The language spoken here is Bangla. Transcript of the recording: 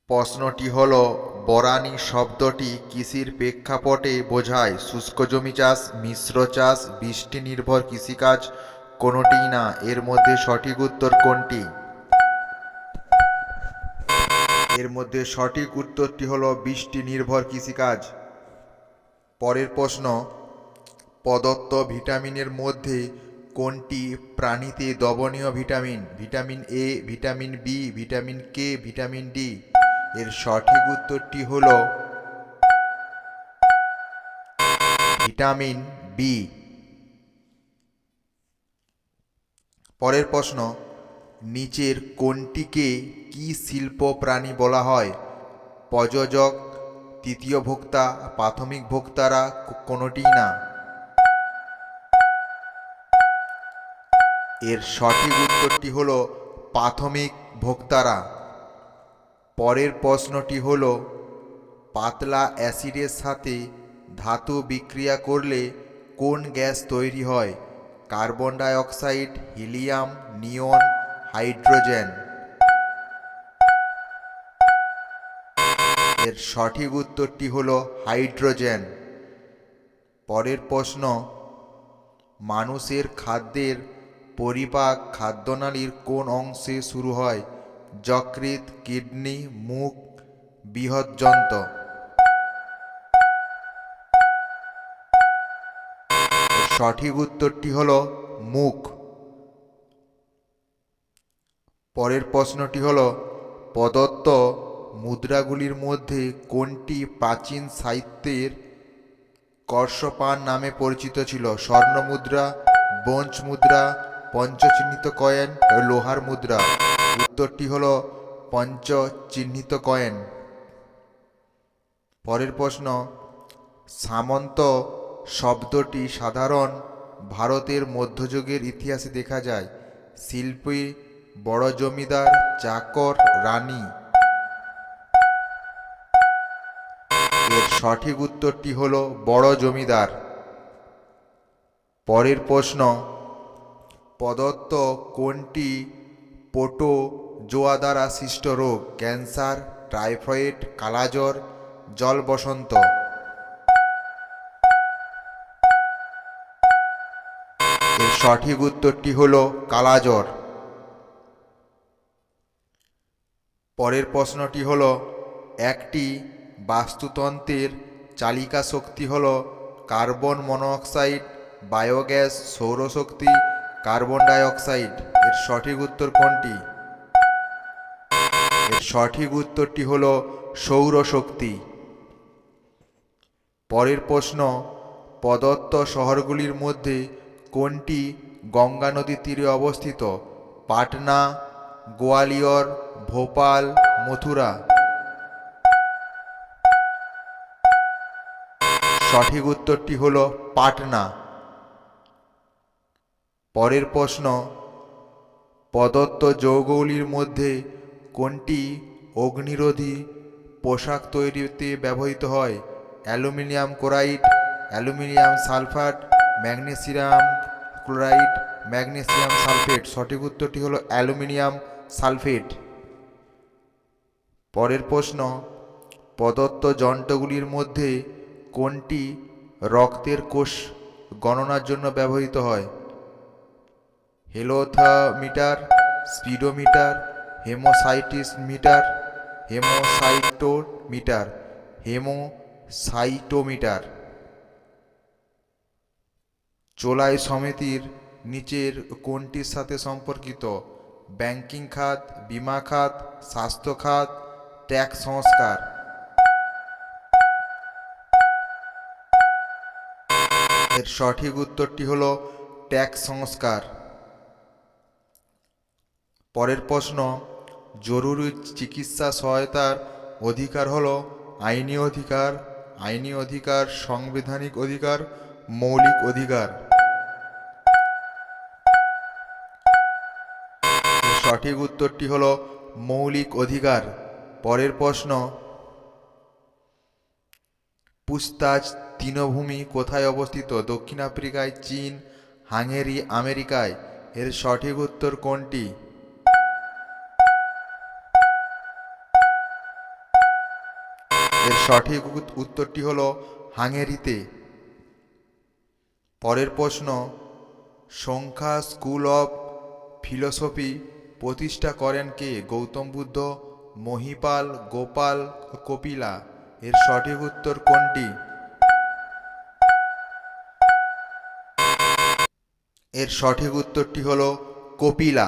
প্রশ্নটি হল, বরানী শব্দটি কৃষির প্রেক্ষাপটে বোঝায় শুষ্ক জমি চাষ, মিশ্র চাষ, বৃষ্টি নির্ভর কৃষিকাজ, কোনোটিই না। এর মধ্যে সঠিক উত্তর কোনটি? এর মধ্যে সঠিক উত্তরটি হল বৃষ্টি নির্ভর কৃষিকাজ। পরের প্রশ্ন, প্রদত্ত ভিটামিনের মধ্যে কোনটি প্রাণীতে দ্রবণীয় vitamin? Vitamin A, vitamin B, vitamin K, vitamin D. এর সঠিক উত্তরটি হল ভিটামিন বি। পরের প্রশ্ন, নিচের কোনটিকে কি শিল্প প্রাণী বলা হয়? প্রযোজক, তৃতীয় ভোক্তা, প্রাথমিক ভোক্তারা, কোনোটিই না। এর সঠিক উত্তরটি হল প্রাথমিক ভোক্তারা। পরের প্রশ্নটি হল, পাতলা অ্যাসিডের সাথে ধাতু বিক্রিয়া করলে কোন গ্যাস তৈরি হয়? কার্বন ডাই অক্সাইড, হিলিয়াম, নিয়ন, হাইড্রোজেন। এর সঠিক উত্তরটি হল হাইড্রোজেন। পরের প্রশ্ন, মানুষের খাদ্যের পরিপাক খাদ্যনালীর কোন অংশে শুরু হয়? যকৃৎ, কিডনি, মুখ, বৃহৎযন্ত্র। সঠিক উত্তরটি হল মুখ। পরের প্রশ্নটি হল, প্রদত্ত মুদ্রাগুলির মধ্যে কোনটি প্রাচীন সাহিত্যের কর্ষপাণ নামে পরিচিত ছিল? স্বর্ণ মুদ্রা, ব্রোঞ্জ মুদ্রা, পঞ্চচিহ্নিত কয়েন, লোহার মুদ্রা। উত্তরটি হল পঞ্চচিহ্নিত কয়েন। পরের প্রশ্ন, সামন্ত শব্দটি সাধারণ ভারতের মধ্যযুগের ইতিহাসে দেখা যায়। শিল্পী, বড় জমিদার, চাকর, রানী। এর সঠিক উত্তরটি হল বড় জমিদার। পরের প্রশ্ন, প্রদত্ত কোনটি প্রোটোজোয়া দ্বারা সৃষ্ট রোগ? ক্যান্সার, টাইফয়েড, কালাজ্বর, জলবসন্ত। এর সঠিক উত্তরটি হল কালাজ্বর। পরের প্রশ্নটি হল, একটি বাস্তুতন্ত্রের চালিকা শক্তি হল কার্বন মনোক্সাইড, বায়োগ্যাস, সৌরশক্তি, কার্বন ডাই অক্সাইড। এর সঠিক উত্তর কোনটি? এর সঠিক উত্তরটি হল সৌরশক্তি। পরের প্রশ্ন, প্রদত্ত শহরগুলির মধ্যে কোনটি গঙ্গা নদীর তীরে অবস্থিত? পাটনা, গোয়ালিয়র, ভোপাল, মথুরা। সঠিক উত্তরটি হল পাটনা। পরের প্রশ্ন, প্রদত্ত যৌগগুলির মধ্যে কোনটি অগ্নিরোধী পোশাক তৈরিতে ব্যবহৃত হয়? Aluminium chloride, aluminium sulphur, magnesium chloride, magnesium sulphate. সঠিক উত্তরটি হল অ্যালুমিনিয়াম সালফেট। পরের প্রশ্ন, প্রদত্ত যন্ত্রগুলির মধ্যে কোনটি রক্তের কোষ গণনার জন্য ব্যবহৃত হয়? হেলোথোমিটার, স্পিডোমিটার, হেমোসাইটোমিটার, হেমোসাইটোমিটার। চোলাই সমিতির নিচের কোনটির সাথে সম্পর্কিত? ব্যাংকিং খাত, বীমা খাত, স্বাস্থ্য খাত, ট্যাক্স সংস্কার। এর সঠিক উত্তরটি হল ট্যাক্স সংস্কার। পরের প্রশ্ন, জরুরি চিকিৎসা সহায়তার অধিকার হল আইনি অধিকার, আইনি অধিকার, সাংবিধানিক অধিকার, মৌলিক অধিকার। সঠিক উত্তরটি হল মৌলিক অধিকার। পরের প্রশ্ন, পুছতাছ তৃণভূমি কোথায় অবস্থিত? দক্ষিণ আফ্রিকায়, চীন, হাঙ্গেরি, আমেরিকায়। এর সঠিক উত্তর কোনটি? এর সঠিক উত্তরটি হলো হাঙ্গেরিতে। পরের প্রশ্ন, সংখ্যা স্কুল অফ ফিলোসফি প্রতিষ্ঠা করেন কে? গৌতম বুদ্ধ, মহিপাল, গোপাল, কপিলা। এর সঠিক উত্তর কোনটি? এর সঠিক উত্তরটি হলো কপিলা।